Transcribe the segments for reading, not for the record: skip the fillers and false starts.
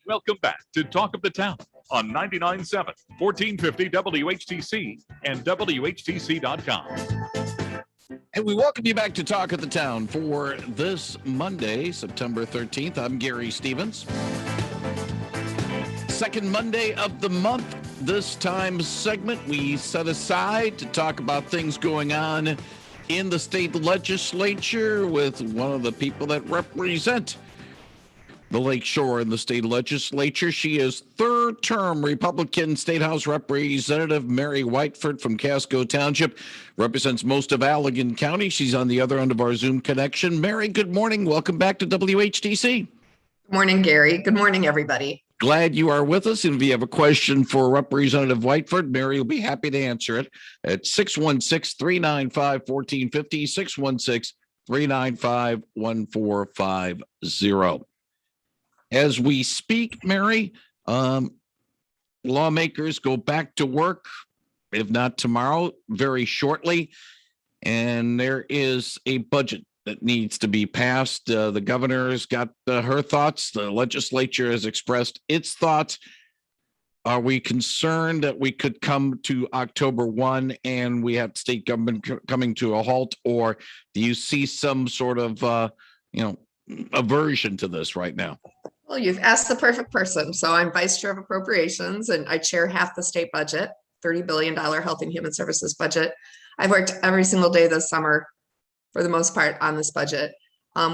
Welcome back to Talk of the Town on 99.7, 1450 WHTC and WHTC.com. And we welcome you back to Talk of the Town for this Monday, September 13th. I'm Gary Stevens. Second Monday of the month. This time's segment we set aside to talk about things going on in the state legislature with one of the people that represent the Lake Shore in the state legislature. She is third-term Republican State House Representative Mary Whiteford from Casco Township, represents most of Allegan County. She's on the other end of our Zoom connection. Mary, good morning. Welcome back to WHTC. Good morning, Gary. Good morning, everybody. Glad you are with us. And if you have a question for Representative Whiteford, Mary will be happy to answer it at 616-395-1450, 616-395-1450. As we speak, Mary, lawmakers go back to work, if not tomorrow, very shortly. And there is a budget that needs to be passed. The governor's got her thoughts. The legislature has expressed its thoughts. Are we concerned that we could come to October 1 and we have state government coming to a halt? Or do you see some sort of, aversion to this right now? Well, you've asked the perfect person. So I'm Vice Chair of Appropriations and I chair half the state budget, $30 billion Health and Human Services budget. I've worked every single day this summer, for the most part, on this budget.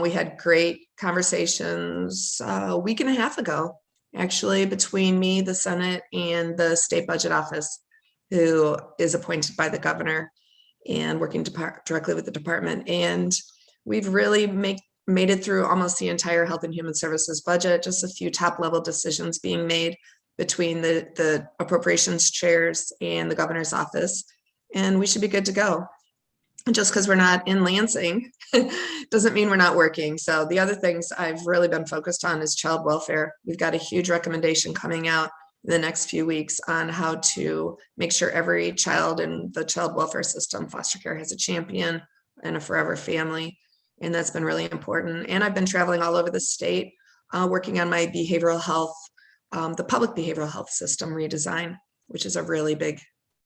We had great conversations a week and a half ago, actually, between me, the Senate, and the State Budget Office, who is appointed by the governor and working directly with the department. And we've really made it through almost the entire Health and Human Services budget, just a few top level decisions being made between the appropriations chairs and the governor's office. And we should be good to go. Just because we're not in Lansing doesn't mean we're not working. So the other things I've really been focused on is child welfare. We've got a huge recommendation coming out in the next few weeks on how to make sure every child in the child welfare system, foster care, has a champion and a forever family. And that's been really important. And I've been traveling all over the state, working on my behavioral health, the public behavioral health system redesign, which is a really big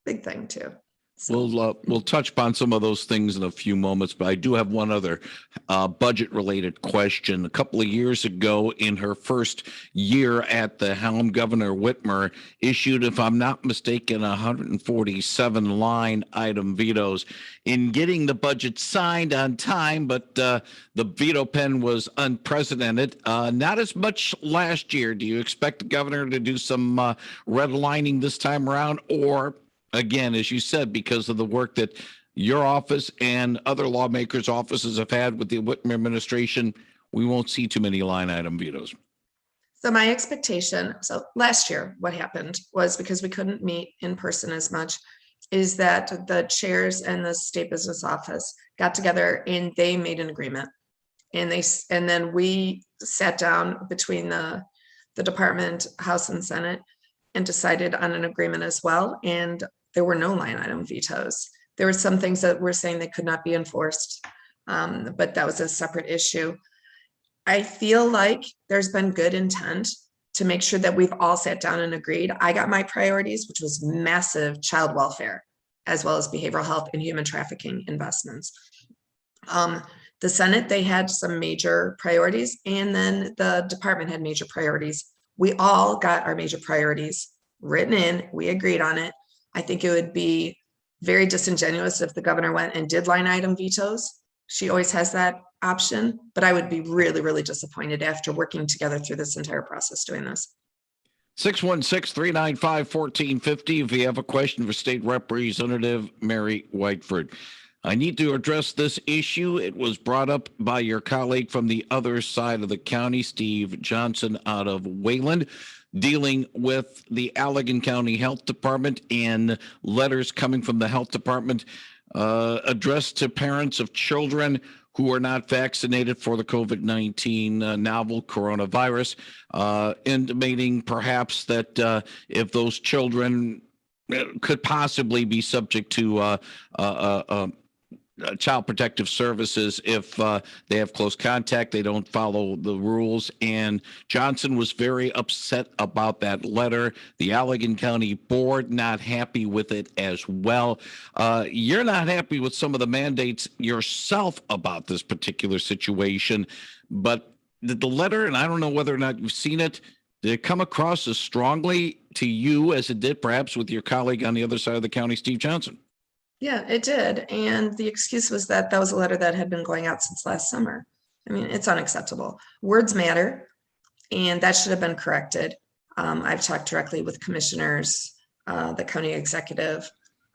thing too. So. We'll touch upon some of those things in a few moments, but I do have one other budget-related question. A couple of years ago, in her first year at the helm, Governor Whitmer issued, if I'm not mistaken, 147 line item vetoes in getting the budget signed on time, but the veto pen was unprecedented. Not as much last year. Do you expect the governor to do some redlining this time around, or again, as you said, because of the work that your office and other lawmakers' offices have had with the Whitmer administration, we won't see too many line item vetoes? So my expectation, so last year, what happened was, because we couldn't meet in person as much, is that the chairs and the state business office got together and they made an agreement. And then we sat down between the department, House and Senate, and decided on an agreement as well. And there were no line item vetoes. There were some things that were saying they could not be enforced, but that was a separate issue. I feel like there's been good intent to make sure that we've all sat down and agreed. I got my priorities, which was massive child welfare, as well as behavioral health and human trafficking investments. The Senate, they had some major priorities, and then the department had major priorities. We all got our major priorities written in. We agreed on it. I think it would be very disingenuous if the governor went and did line item vetoes. She always has that option, but I would be really, really disappointed after working together through this entire process doing this. 616-395-1450 if you have a question for State Representative Mary Whiteford. I need to address this issue. It was brought up by your colleague from the other side of the county, Steve Johnson out of Wayland, dealing with the Allegan County Health Department and letters coming from the health department addressed to parents of children who are not vaccinated for the COVID-19 novel coronavirus, intimating perhaps that if those children could possibly be subject to Child Protective Services if they have close contact, they don't follow the rules. And Johnson was very upset about that letter. The Allegan County Board not happy with it as well. You're not happy with some of the mandates yourself about this particular situation, but the letter, and I don't know whether or not you've seen it, did it come across as strongly to you as it did perhaps with your colleague on the other side of the county, Steve Johnson? Yeah, it did. And the excuse was that that was a letter that had been going out since last summer. I mean, it's unacceptable. Words matter, and that should have been corrected. I've talked directly with commissioners, the county executive,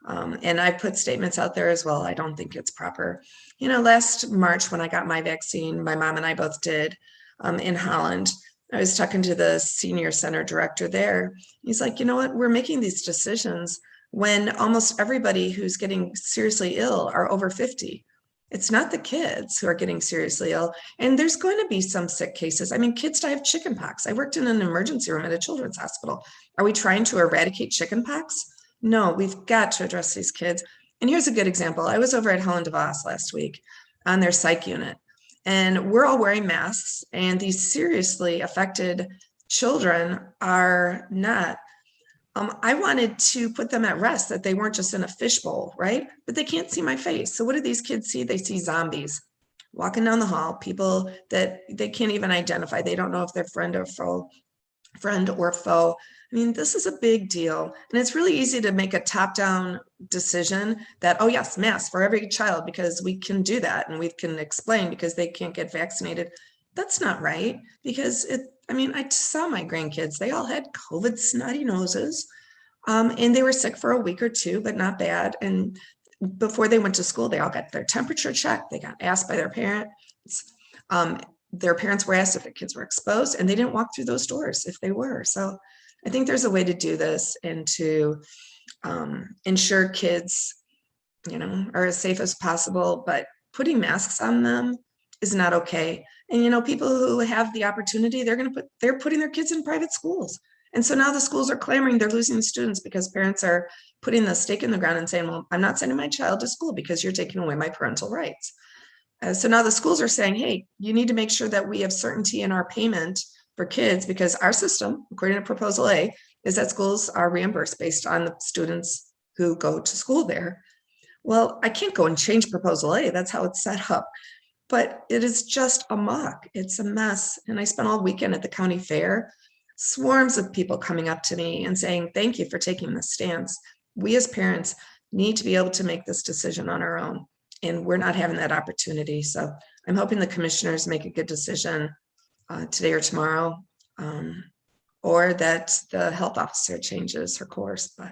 and I put statements out there as well. I don't think it's proper. You know, last March when I got my vaccine, my mom and I both did in Holland. I was talking to the senior center director there. He's like, you know what, we're making these decisions when almost everybody who's getting seriously ill are over 50. It's not the kids who are getting seriously ill. And there's going to be some sick cases. I mean, kids die of chickenpox. I worked in an emergency room at a children's hospital. Are we trying to eradicate chickenpox? No, we've got to address these kids. And here's a good example. I was over at Helen DeVos last week on their psych unit, and we're all wearing masks, and these seriously affected children are not. I wanted to put them at rest, that they weren't just in a fishbowl, right? But they can't see my face. So what do these kids see? They see zombies walking down the hall, people that they can't even identify. They don't know if they're friend or foe. I mean, this is a big deal. And it's really easy to make a top-down decision that, oh yes, masks for every child, because we can do that and we can explain because they can't get vaccinated. That's not right, because I mean, I saw my grandkids, they all had COVID snotty noses, and they were sick for a week or two, but not bad. And before they went to school, they all got their temperature checked. They got asked by their parents. Their parents were asked if the kids were exposed, and they didn't walk through those doors if they were. So I think there's a way to do this and to ensure kids, you know, are as safe as possible, but putting masks on them is not okay. And, you know, people who have the opportunity, they're putting their kids in private schools. And so now the schools are clamoring, they're losing students because parents are putting the stake in the ground and saying, well, I'm not sending my child to school because you're taking away my parental rights. So now the schools are saying, hey, you need to make sure that we have certainty in our payment for kids, because our system, according to Proposal A, is that schools are reimbursed based on the students who go to school there. Well, I can't go and change Proposal A. That's how it's set up. But it is just a muck. It's a mess. And I spent all weekend at the county fair, swarms of people coming up to me and saying, thank you for taking this stance. We as parents need to be able to make this decision on our own. And we're not having that opportunity. So I'm hoping the commissioners make a good decision today or tomorrow, or that the health officer changes her course. But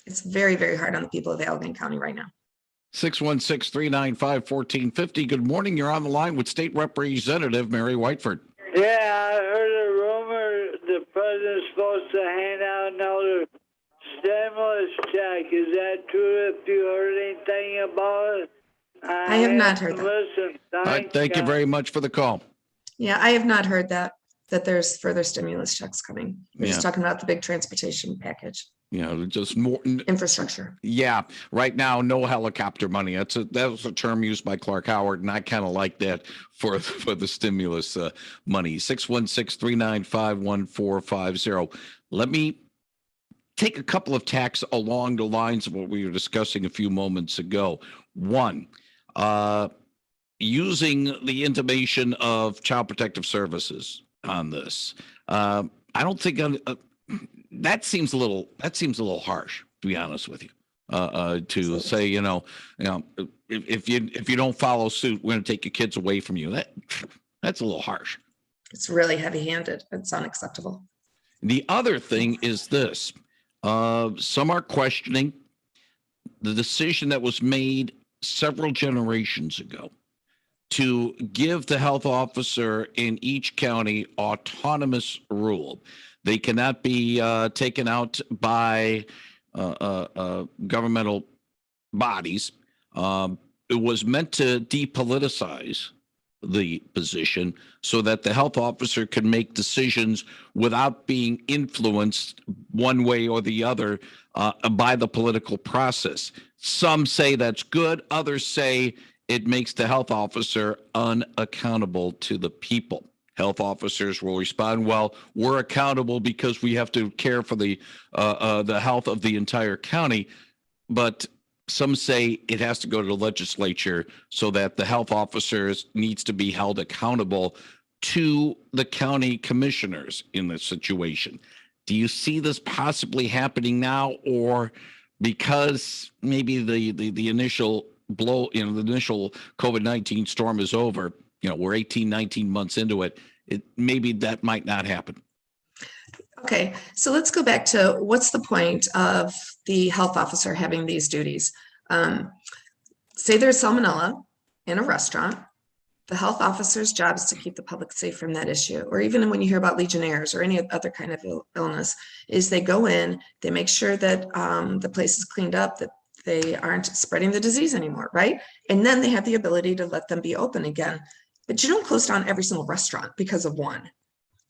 it's very, very hard on the people of Allegan County right now. 616-395-1450. Good morning. You're on the line with State Representative Mary Whiteford. Yeah, I heard a rumor the president's supposed to hand out another stimulus check. Is that true? If you heard anything about it? I have not heard that. Listen, All right, thank you very much for the call. Yeah, I have not heard that there's further stimulus checks coming. We're just talking about the big transportation package. You know, just more infrastructure. Yeah, right now, no helicopter money. That was a term used by Clark Howard, and I kind of like that for the stimulus money. 616-395-1450. Let me take a couple of tacks along the lines of what we were discussing a few moments ago. One, using the intimation of Child Protective Services on this. I don't think that seems a little harsh, to be honest with you. To say, you know, if you don't follow suit, we're going to take your kids away from you. That's a little harsh. It's really heavy-handed. It's unacceptable. The other thing is this: some are questioning the decision that was made several generations ago to give the health officer in each county autonomous rule. They cannot be taken out by governmental bodies. It was meant to depoliticize the position so that the health officer can make decisions without being influenced one way or the other by the political process. Some say that's good. Others say it makes the health officer unaccountable to the people. Health officers will respond, well, we're accountable because we have to care for the health of the entire county. But some say it has to go to the legislature so that the health officers needs to be held accountable to the county commissioners in this situation. Do you see this possibly happening now, or because maybe the initial blow, the initial COVID-19 storm is over, we're 18, 19 months into it, maybe that might not happen? Okay, so let's go back to what's the point of the health officer having these duties? Say there's salmonella in a restaurant. The health officer's job is to keep the public safe from that issue. Or even when you hear about Legionnaires or any other kind of illness, is they go in, they make sure that the place is cleaned up, that they aren't spreading the disease anymore, right? And then they have the ability to let them be open again. But you don't close down every single restaurant because of one.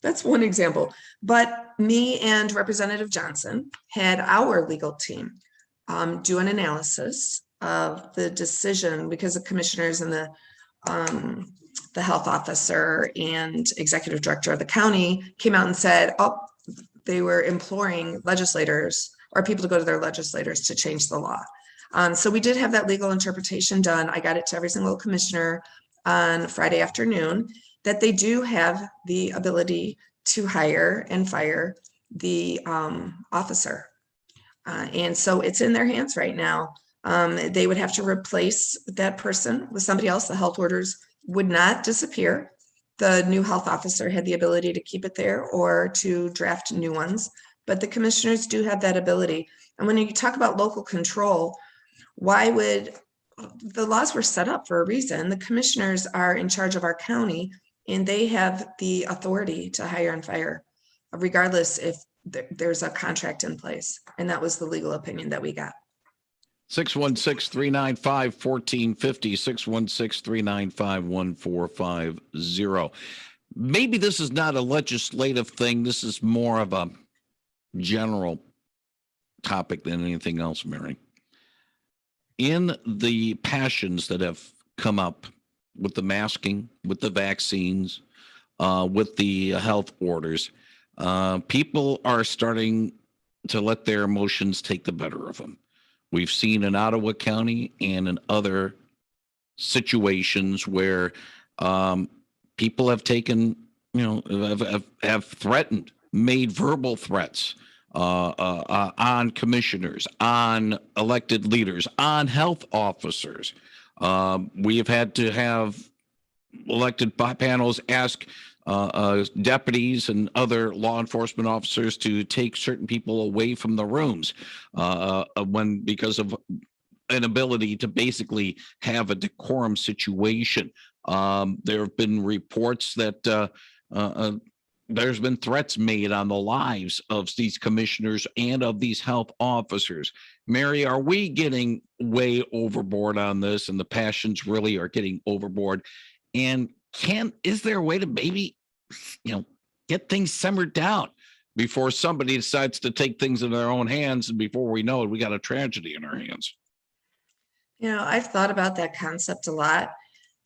That's one example. But me and Representative Johnson had our legal team do an analysis of the decision, because the commissioners and the health officer and executive director of the county came out and said, oh, they were imploring legislators or people to go to their legislators to change the law. So we did have that legal interpretation done. I got it to every single commissioner on Friday afternoon, that they do have the ability to hire and fire the officer. And so it's in their hands right now. They would have to replace that person with somebody else. The health orders would not disappear. The new health officer had the ability to keep it there or to draft new ones, but the commissioners do have that ability. And when you talk about local control, why would the laws were set up for a reason? The commissioners are in charge of our county, and they have the authority to hire and fire, regardless if there's a contract in place. And that was the legal opinion that we got. 616-395-1450, 616-395-1450. Maybe this is not a legislative thing. This is more of a general topic than anything else, Mary. In the passions that have come up with the masking, with the vaccines, with the health orders, people are starting to let their emotions take the better of them. We've seen in Ottawa County and in other situations where people have taken, have threatened, made verbal threats on commissioners, on elected leaders, on health officers. We have had to have elected panels ask deputies and other law enforcement officers to take certain people away from the rooms because of inability to basically have a decorum situation. There have been reports that there's been threats made on the lives of these commissioners and of these health officers. Mary, are we getting way overboard on this, and the passions really are getting overboard? And is there a way to maybe, get things simmered down before somebody decides to take things in their own hands, and before we know it, we got a tragedy in our hands? I've thought about that concept a lot,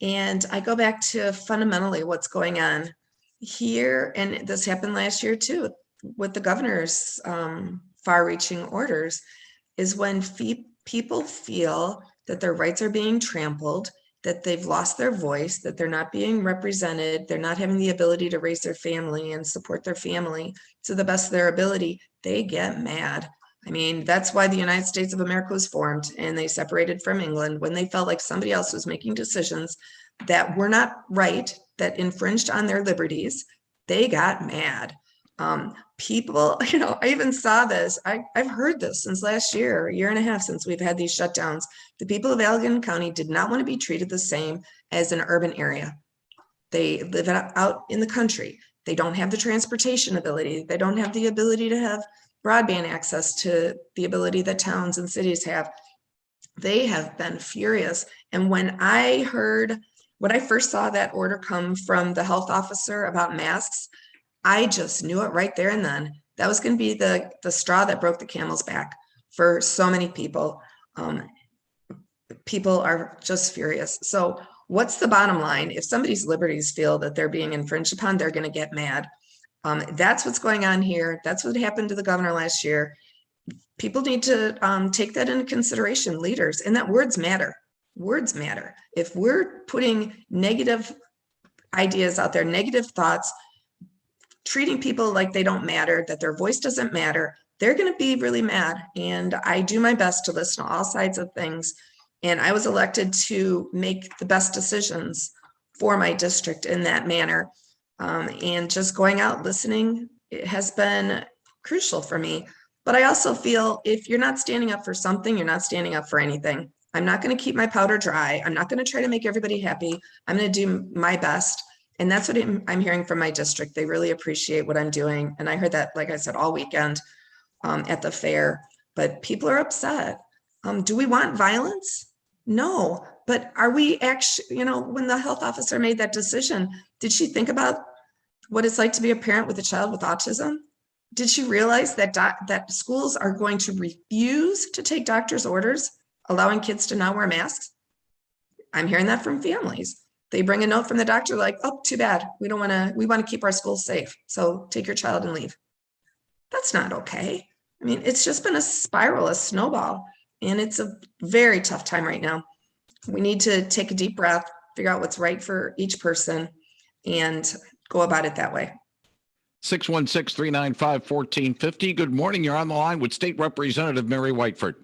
and I go back to fundamentally what's going on here. And this happened last year too, with the governor's far-reaching orders, is when people feel that their rights are being trampled, that they've lost their voice, that they're not being represented, they're not having the ability to raise their family and support their family to the best of their ability, they get mad. I mean, that's why the United States of America was formed, and they separated from England when they felt like somebody else was making decisions that were not right, that infringed on their liberties. They got mad. People, I even saw this. I've heard this since last year, a year and a half since we've had these shutdowns. The people of Allegan County did not want to be treated the same as an urban area. They live out in the country. They don't have the transportation ability. They don't have the ability to have broadband access to the ability that towns and cities have. They have been furious. And when I heard when I first saw that order come from the health officer about masks, I just knew it right there and then. That was going to be the straw that broke the camel's back for so many people. People are just furious. So what's the bottom line? If somebody's liberties feel that they're being infringed upon, they're going to get mad. That's what's going on here. That's what happened to the governor last year. People need to take that into consideration, leaders, and that words matter. Words matter. If we're putting negative ideas out there, negative thoughts, treating people like they don't matter, that their voice doesn't matter, they're going to be really mad. And I do my best to listen to all sides of things. And I was elected to make the best decisions for my district in that manner. And just going out listening, it has been crucial for me. But I also feel if you're not standing up for something, you're not standing up for anything. I'm not going to keep my powder dry. I'm not going to try to make everybody happy. I'm going to do my best. And that's what I'm hearing from my district. They really appreciate what I'm doing. And I heard that, like I said, all weekend at the fair. But people are upset. Do we want violence? No. But are we actually, when the health officer made that decision, did she think about what it's like to be a parent with a child with autism? Did she realize that that schools are going to refuse to take doctor's orders, allowing kids to now wear masks? I'm hearing that from families. They bring a note from the doctor like, oh, too bad. We want to keep our schools safe. So take your child and leave. That's not okay. I mean, it's just been a spiral, a snowball, and it's a very tough time right now. We need to take a deep breath, figure out what's right for each person, and go about it that way. 616-395-1450. Good morning. You're on the line with State Representative Mary Whiteford.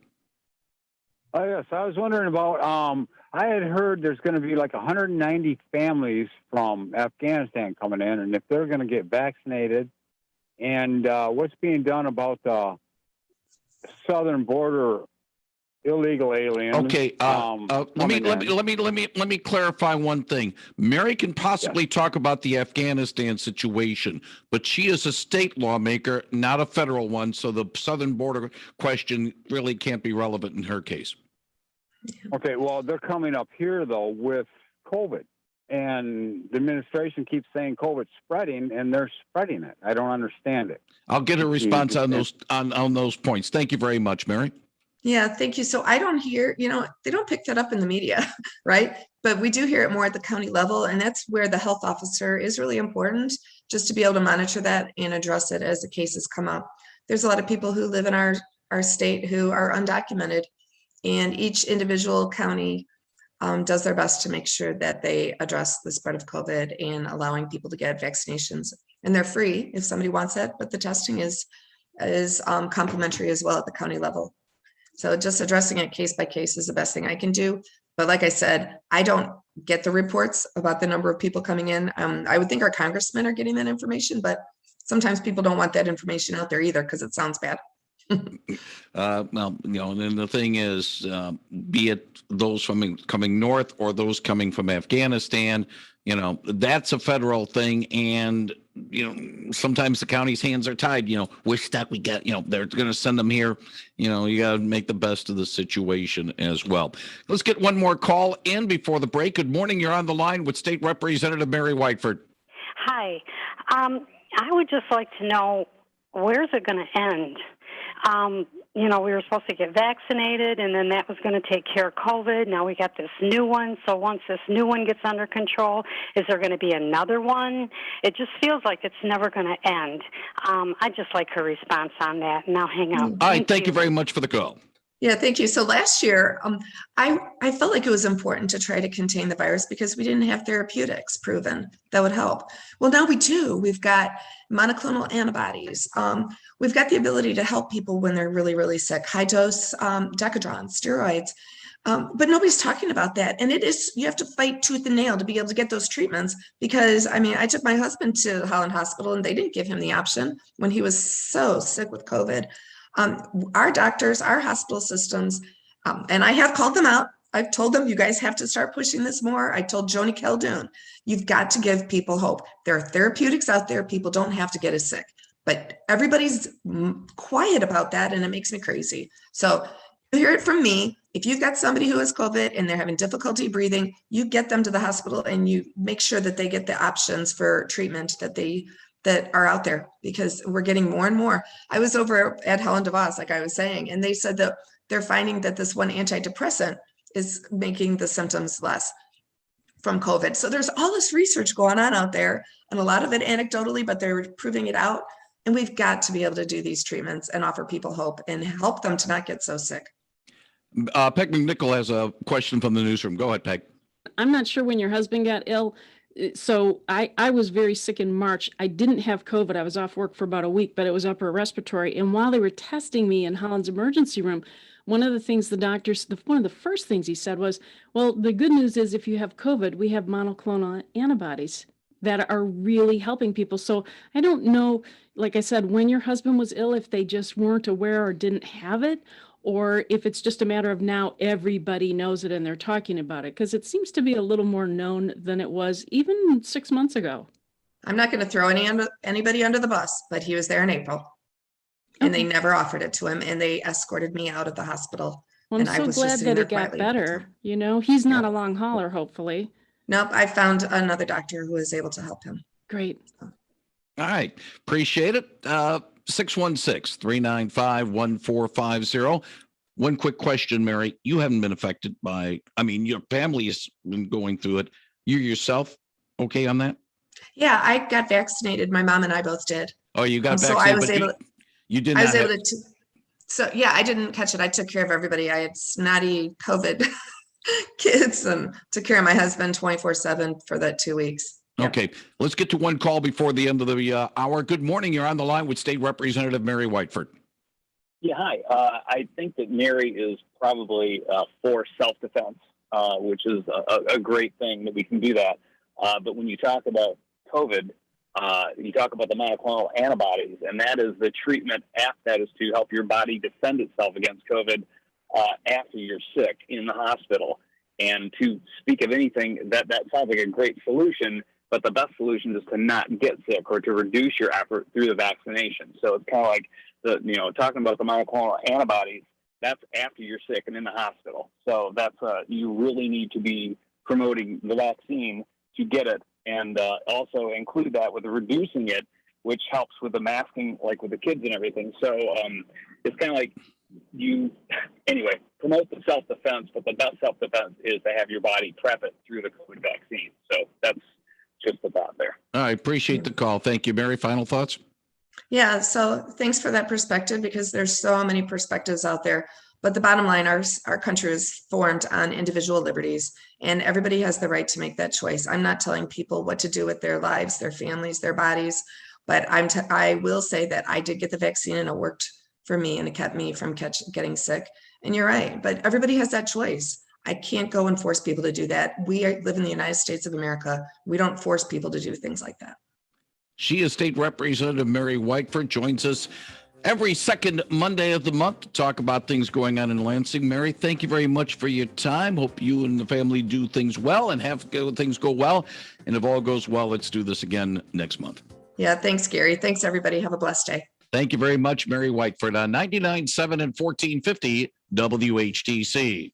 Oh, yes. I was wondering about, I had heard there's going to be like 190 families from Afghanistan coming in, and if they're going to get vaccinated, and what's being done about the southern border illegal aliens. Okay, let me clarify one thing. Mary can possibly talk about the Afghanistan situation, but she is a state lawmaker, not a federal one, so the southern border question really can't be relevant in her case. Okay, well, they're coming up here though with COVID, and the administration keeps saying COVID's spreading, and they're spreading it. I don't understand it. I'll get a response on those on those points. Thank you very much, Mary. Yeah, thank you. So I don't hear, they don't pick that up in the media, right? But we do hear it more at the county level. And that's where the health officer is really important, just to be able to monitor that and address it as the cases come up. There's a lot of people who live in our state who are undocumented, and each individual county does their best to make sure that they address the spread of COVID and allowing people to get vaccinations. And they're free if somebody wants it, but the testing is complimentary as well at the county level. So just addressing it case by case is the best thing I can do. But like I said, I don't get the reports about the number of people coming in. I would think our congressmen are getting that information, but sometimes people don't want that information out there either because it sounds bad. Well, and the thing is, be it those coming north or those coming from Afghanistan, that's a federal thing. And, sometimes the county's hands are tied, we're stuck. We got, they're going to send them here. You got to make the best of the situation as well. Let's get one more call in before the break. Good morning. You're on the line with State Representative Mary Whiteford. Hi. I would just like to know, where's it going to end? We were supposed to get vaccinated, and then that was going to take care of COVID. Now we got this new one. So once this new one gets under control, is there going to be another one? It just feels like it's never going to end. I'd just like her response on that, and I'll hang out. All right. Thank you very much for the call. Yeah, thank you. So last year, I felt like it was important to try to contain the virus because we didn't have therapeutics proven that would help. Well, now we do. We've got monoclonal antibodies. We've got the ability to help people when they're really, really sick. High dose decadron, steroids. But nobody's talking about that. And you have to fight tooth and nail to be able to get those treatments because, I took my husband to Holland Hospital and they didn't give him the option when he was so sick with COVID. Our doctors, our hospital systems, and I have called them out. I've told them, you guys have to start pushing this more. I told Joni Caldoon, you've got to give people hope. There are therapeutics out there. People don't have to get as sick, but everybody's quiet about that. And it makes me crazy. So hear it from me. If you've got somebody who has COVID and they're having difficulty breathing, you get them to the hospital and you make sure that they get the options for treatment that are out there, because we're getting more and more. I was over at Helen DeVos, like I was saying, and they said that they're finding that this one antidepressant is making the symptoms less from COVID. So there's all this research going on out there, and a lot of it anecdotally, but they're proving it out. And we've got to be able to do these treatments and offer people hope and help them to not get so sick. Peg McNichol has a question from the newsroom. Go ahead, Peg. I'm not sure when your husband got ill. So I was very sick in March. I didn't have COVID. I was off work for about a week, but it was upper respiratory. And while they were testing me in Holland's emergency room, one of the things one of the first things he said was, well, the good news is if you have COVID, we have monoclonal antibodies that are really helping people. So I don't know, like I said, when your husband was ill, if they just weren't aware or didn't have it, or if it's just a matter of now everybody knows it and they're talking about it, because it seems to be a little more known than it was even 6 months ago. I'm not going to throw anybody under the bus, but he was there in April. And they never offered it to him, and they escorted me out of the hospital. Well, I'm so glad that it got better. You know, he's not a long hauler, hopefully. Nope, I found another doctor who was able to help him. Great. All right. Appreciate it. 616-395-1450. One quick question, Mary. You haven't been affected by, your family has been going through it. You yourself okay on that? Yeah, I got vaccinated. My mom and I both did. Oh, you got vaccinated, so I was able to, you did I not was able to, so yeah, I didn't catch it. I took care of everybody. I had snotty COVID kids and took care of my husband 24/7 for that 2 weeks. Yeah. Okay, let's get to one call before the end of the hour. Good morning. You're on the line with State Representative Mary Whiteford. Yeah, hi. I think that Mary is probably for self-defense, which is a great thing that we can do that. But when you talk about COVID, you talk about the monoclonal antibodies, and that is the treatment that is to help your body defend itself against COVID after you're sick in the hospital. And to speak of anything, that sounds like a great solution, but the best solution is to not get sick or to reduce your effort through the vaccination. So it's kind of like talking about the monoclonal antibodies, that's after you're sick and in the hospital. So that's you really need to be promoting the vaccine to get it, and also include that with reducing it, which helps with the masking, like with the kids and everything. So it's kind of like promote the self-defense, but the best self-defense is to have your body prep it through the COVID vaccine. So that's just the thought there. I appreciate the call. Thank you, Mary. Final thoughts? Yeah, so thanks for that perspective, because there's so many perspectives out there. But the bottom line, our country is formed on individual liberties, and everybody has the right to make that choice. I'm not telling people what to do with their lives, their families, their bodies, but I will say that I did get the vaccine and it worked for me and it kept me from getting sick. And you're right, but everybody has that choice. I can't go and force people to do that. We live in the United States of America. We don't force people to do things like that. She is State Representative Mary Whiteford, joins us every second Monday of the month to talk about things going on in Lansing. Mary, thank you very much for your time. Hope you and the family do things well and have things go well. And if all goes well, let's do this again next month. Yeah, thanks, Gary. Thanks, everybody. Have a blessed day. Thank you very much, Mary Whiteford, on 99.7 and 1450 WHTC.